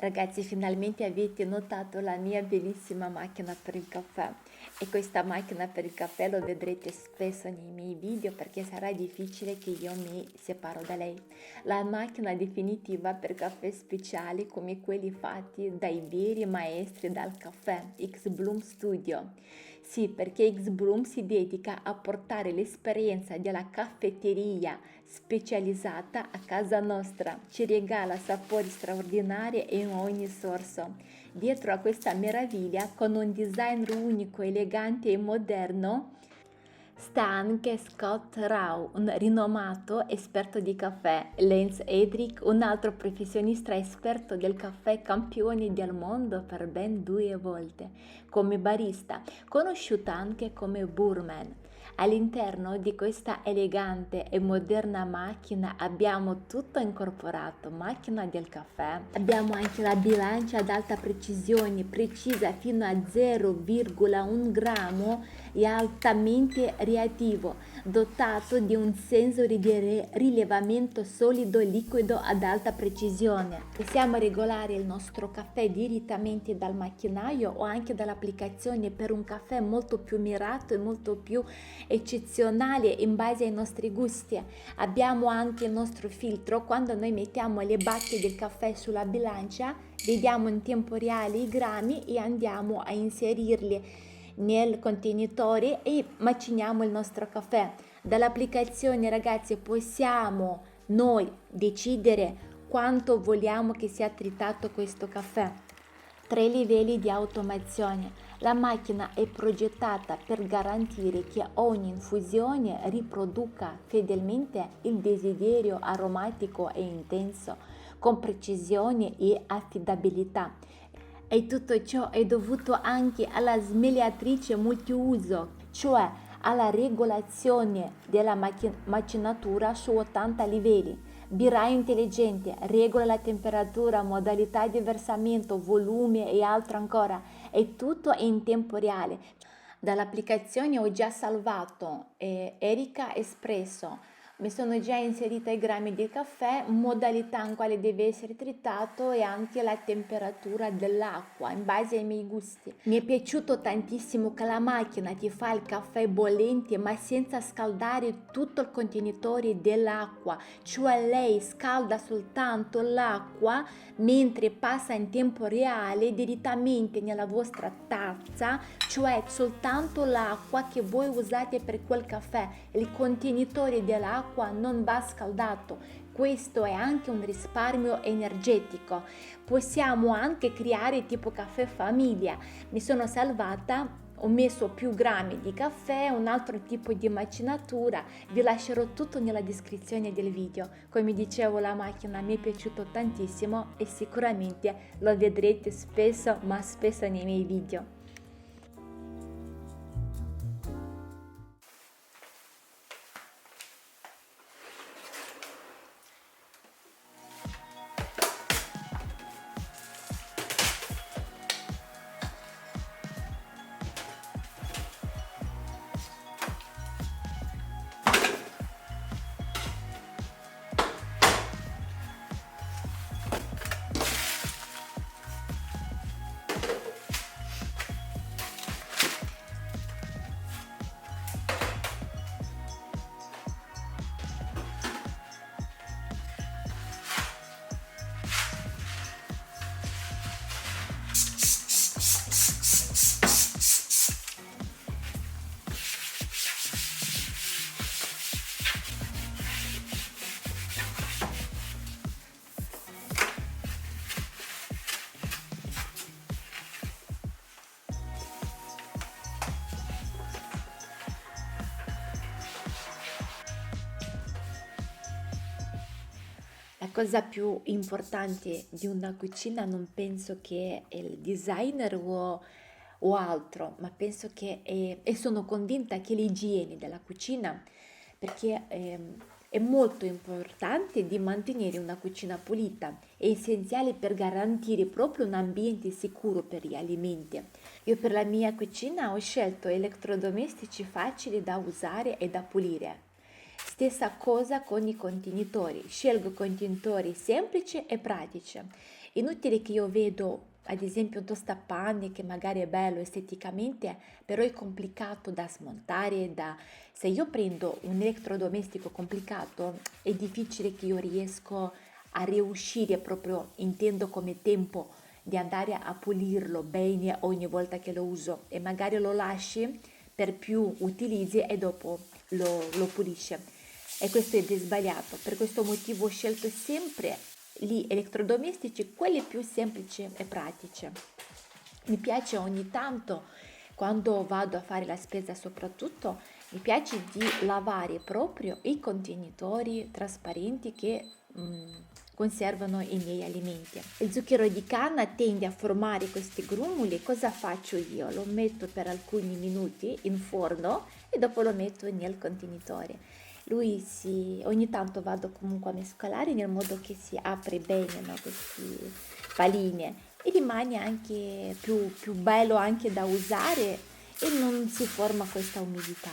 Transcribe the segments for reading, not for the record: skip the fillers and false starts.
Ragazzi, finalmente avete notato la mia bellissima macchina per il caffè e questa macchina per il caffè lo vedrete spesso nei miei video perché sarà difficile che io mi separo da lei. La macchina definitiva per caffè speciali come quelli fatti dai veri maestri dal caffè, X Bloom Studio. Sì, perché X Bloom si dedica a portare l'esperienza della caffetteria specializzata a casa nostra, ci regala sapori straordinari in ogni sorso. Dietro a questa meraviglia, con un design unico, elegante e moderno, sta anche Scott Rao, un rinomato esperto di caffè, Lance Edrick, un altro professionista esperto del caffè, campione del mondo per ben 2 volte come barista, conosciuta anche come Burman. All'interno di questa elegante e moderna macchina abbiamo tutto incorporato, macchina del caffè. Abbiamo anche la bilancia ad alta precisione, precisa fino a 0,1 grammo e altamente reattivo, dotato di un sensore di rilevamento solido-liquido ad alta precisione. Possiamo regolare il nostro caffè direttamente dal macchinario o anche dall'applicazione per un caffè molto più mirato e molto più eccezionale in base ai nostri gusti. Abbiamo anche il nostro filtro. Quando noi mettiamo le bacche del caffè sulla bilancia, vediamo in tempo reale i grammi e andiamo a inserirli nel contenitore e maciniamo il nostro caffè. Dall'applicazione, ragazzi, possiamo noi decidere quanto vogliamo che sia tritato questo caffè. 3 livelli di automazione. La macchina è progettata per garantire che ogni infusione riproduca fedelmente il desiderio aromatico e intenso, con precisione e affidabilità. E tutto ciò è dovuto anche alla smagliatrice multiuso, cioè alla regolazione della macinatura su 80 livelli. Birraio intelligente, regola la temperatura, modalità di versamento, volume e altro ancora. È tutto in tempo reale. Dall'applicazione ho già salvato Erika Espresso. Mi sono già inserita i grammi di caffè, modalità in quale deve essere tritato e anche la temperatura dell'acqua in base ai miei gusti. Mi è piaciuto tantissimo che la macchina ti fa il caffè bollente ma senza scaldare tutto il contenitore dell'acqua, cioè lei scalda soltanto l'acqua mentre passa in tempo reale direttamente nella vostra tazza, cioè soltanto l'acqua che voi usate per quel caffè. Il contenitore dell'acqua non va scaldato. Questo è anche un risparmio energetico. Possiamo anche creare tipo caffè famiglia. Mi sono salvata, ho messo più grammi di caffè, un altro tipo di macinatura. Vi lascerò tutto nella descrizione del video. Come dicevo, la macchina mi è piaciuta tantissimo e sicuramente lo vedrete spesso, ma spesso nei miei video. La cosa più importante di una cucina non penso che è il designer o altro, ma penso che e sono convinta che l'igiene della cucina, perché è molto importante di mantenere una cucina pulita, è essenziale per garantire proprio un ambiente sicuro per gli alimenti. Io per la mia cucina ho scelto elettrodomestici facili da usare e da pulire. Stessa cosa con i contenitori, scelgo contenitori semplici e pratici. Inutile che io vedo ad esempio un tostapanni che magari è bello esteticamente, però è complicato da smontare, se io prendo un elettrodomestico complicato è difficile che io riesco a riuscire proprio, intendo come tempo, di andare a pulirlo bene ogni volta che lo uso e magari lo lasci per più utilizzi e dopo lo pulisce. E questo è sbagliato, per questo motivo ho scelto sempre gli elettrodomestici, quelli più semplici e pratici. Mi piace ogni tanto, quando vado a fare la spesa soprattutto, mi piace di lavare proprio i contenitori trasparenti che conservano i miei alimenti. Il zucchero di canna tende a formare questi grumuli. Cosa faccio io? Lo metto per alcuni minuti in forno e dopo lo metto nel contenitore. Ogni tanto vado comunque a mescolare nel modo che si apre bene, no, queste palline e rimane anche più bello anche da usare e non si forma questa umidità.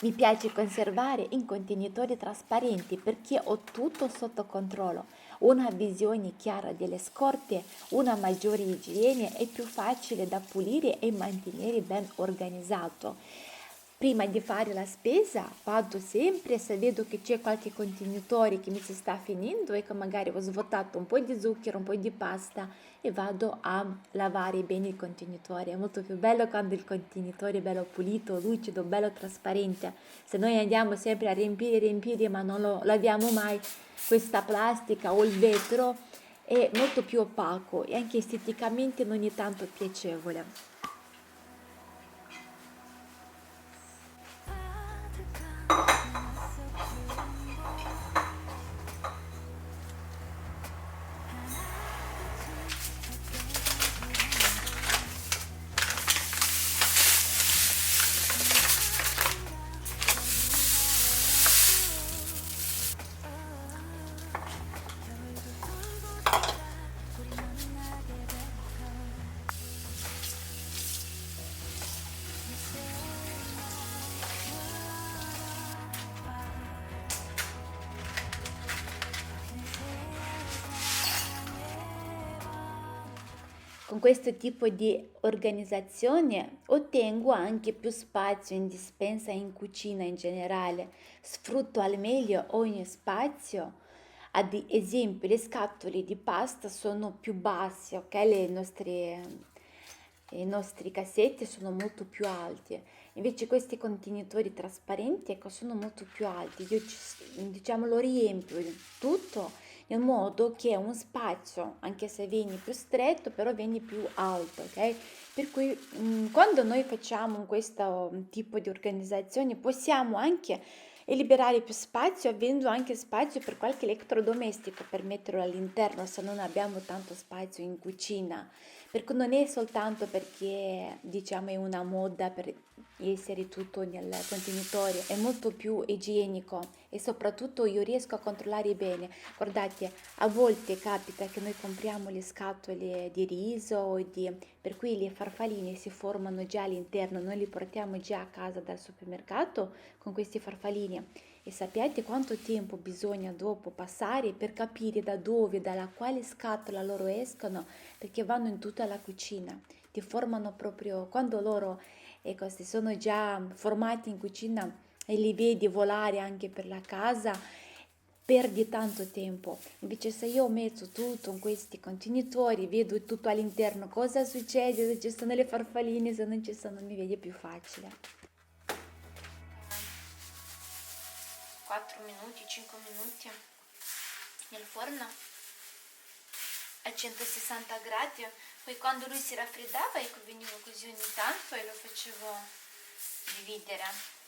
Mi piace conservare in contenitori trasparenti perché ho tutto sotto controllo, una visione chiara delle scorte, una maggiore igiene e più facile da pulire e mantenere ben organizzato. Prima di fare la spesa vado sempre, se vedo che c'è qualche contenitore che mi si sta finendo e che magari ho svuotato un po' di zucchero, un po' di pasta e vado a lavare bene il contenitore. È molto più bello quando il contenitore è bello pulito, lucido, bello trasparente. Se noi andiamo sempre a riempire ma non lo laviamo mai, questa plastica o il vetro è molto più opaco e anche esteticamente non è tanto piacevole. Con questo tipo di organizzazione ottengo anche più spazio in dispensa e in cucina in generale, sfrutto al meglio ogni spazio. Ad esempio, le scatole di pasta sono più basse, ok? I nostri cassetti sono molto più alti. Invece questi contenitori trasparenti, ecco, sono molto più alti. Io diciamo lo riempio tutto in modo che un spazio, anche se viene più stretto, però viene più alto, ok? Per cui quando noi facciamo questo tipo di organizzazione possiamo anche liberare più spazio, avendo anche spazio per qualche elettrodomestico per metterlo all'interno se non abbiamo tanto spazio in cucina. Perché non è soltanto perché diciamo è una moda per essere tutto nel contenitore, è molto più igienico e soprattutto io riesco a controllare bene. Guardate, a volte capita che noi compriamo le scatole di riso per cui le farfalline si formano già all'interno, noi le portiamo già a casa dal supermercato con questi farfalini. E sapete quanto tempo bisogna dopo passare per capire da dove, dalla quale scatola loro escono, perché vanno in tutta la cucina, ti formano proprio, quando loro ecco, si sono già formati in cucina e li vedi volare anche per la casa, perdi tanto tempo. Invece se io metto tutto in questi contenitori, vedo tutto all'interno, cosa succede, se ci sono le farfalline, se non ci sono mi vedi più facile. 4 4 minuti, 5 minuti nel forno a 160 gradi. Poi quando lui si raffreddava, ecco, venivo così ogni tanto e lo facevo dividere.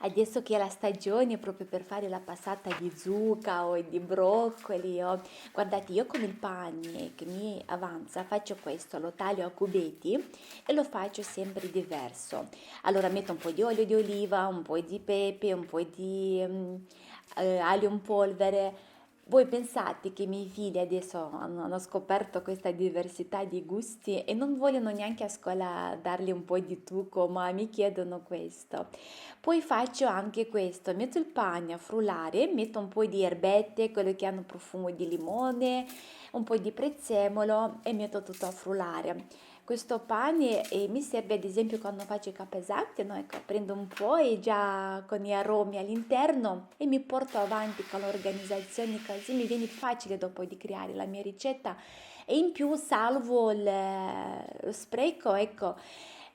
Adesso che è la stagione proprio per fare la passata di zucca o di broccoli, guardate, io con il pane che mi avanza faccio questo, lo taglio a cubetti e lo faccio sempre diverso. Allora metto un po' di olio di oliva, un po' di pepe, un po' di aglio in polvere. Voi pensate che i miei figli adesso hanno scoperto questa diversità di gusti e non vogliono neanche a scuola dargli un po' di trucco, ma mi chiedono questo. Poi faccio anche questo, metto il pane a frullare, metto un po' di erbette, quelle che hanno profumo di limone, un po' di prezzemolo e metto tutto a frullare. Questo pane mi serve ad esempio quando faccio i capesanti, no? Ecco, prendo un po' e già con gli aromi all'interno e mi porto avanti con l'organizzazione così mi viene facile dopo di creare la mia ricetta e in più salvo lo spreco, ecco.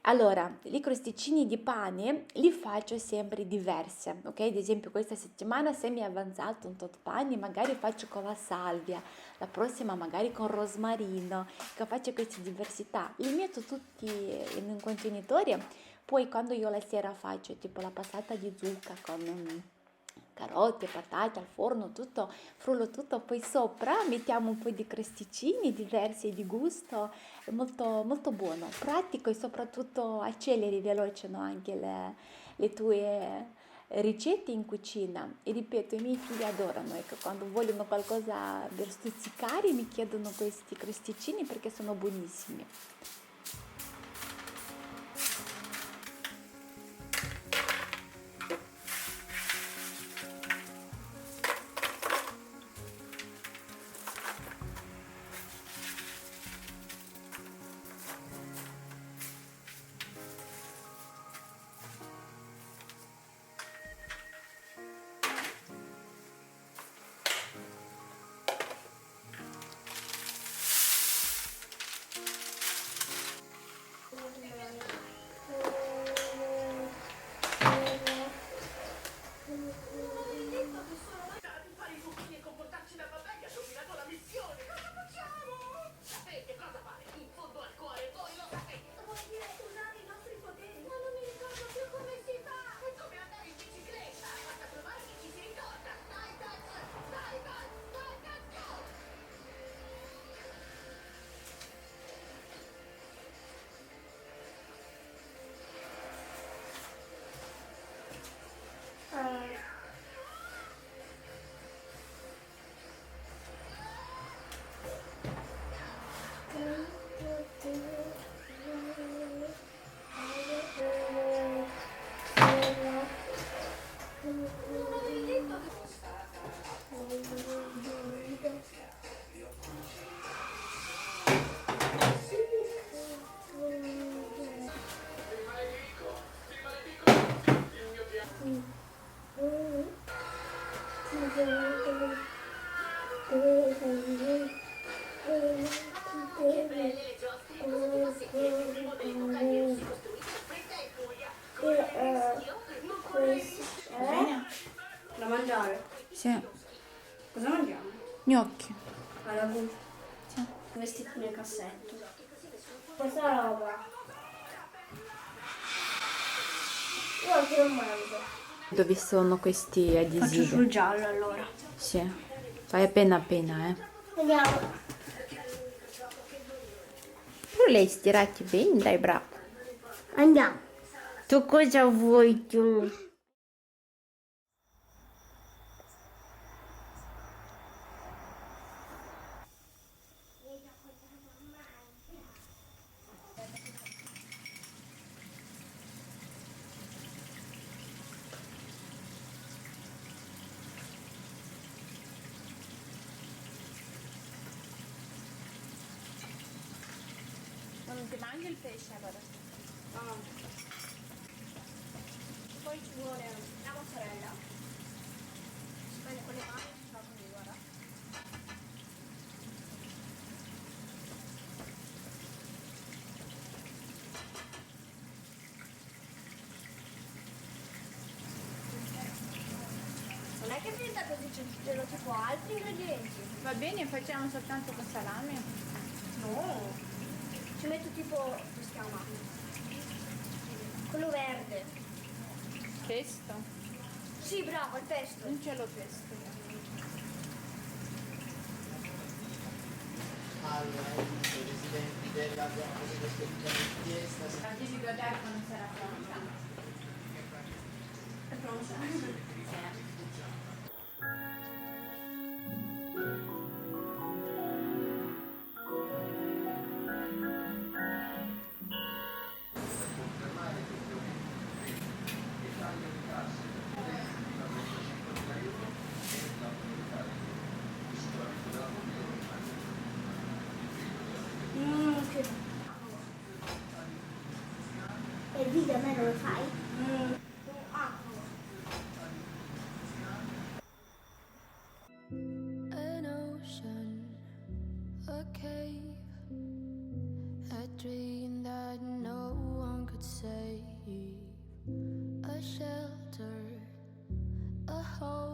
Allora, i crosticini di pane li faccio sempre diverse, ok? Ad esempio questa settimana se mi è avanzato un tot pane magari faccio con la salvia, la prossima magari con rosmarino, che faccio queste diversità, li metto tutti in un contenitore, poi quando io la sera faccio tipo la passata di zucca con carote, patate al forno, tutto, frullo tutto, poi sopra mettiamo un po' di crosticini diversi di gusto, è molto, molto buono, pratico e soprattutto acceleri veloce, no? Anche le tue ricette in cucina e ripeto i miei figli adorano, ecco, quando vogliono qualcosa per stuzzicare mi chiedono questi crosticini perché sono buonissimi. Bene? Da mangiare. Sì, Cosa mangiamo? gnocchi. La ragù. Sì. Vestiti nel cassetto. Questa roba. Io anche non mangio. Dove sono questi Faccio adesivi? sul giallo allora. Sì, fai appena appena, Andiamo. Tu li hai stirati bene, dai, bravo. Andiamo. Tu cosa vuoi tu? Non ti mangi il pesce allora? Ah. Poi ci vuole la mozzarella. Si prende con le mani e si fa così, guarda. Non è che finta così ci sono tipo altri ingredienti. Va bene, facciamo soltanto con salame. No. Ci metto tipo, come si chiama? Quello verde. Pesto? Sì, bravo, il pesto. Non ce l'ho pesto. Allora, i residenti della zona così questa richiesta. Devi guardare quando sarà pronta. È pronto? Che... E il video a me non lo fai? An ocean, a cave, a dream that no one could save, a shelter, a hole.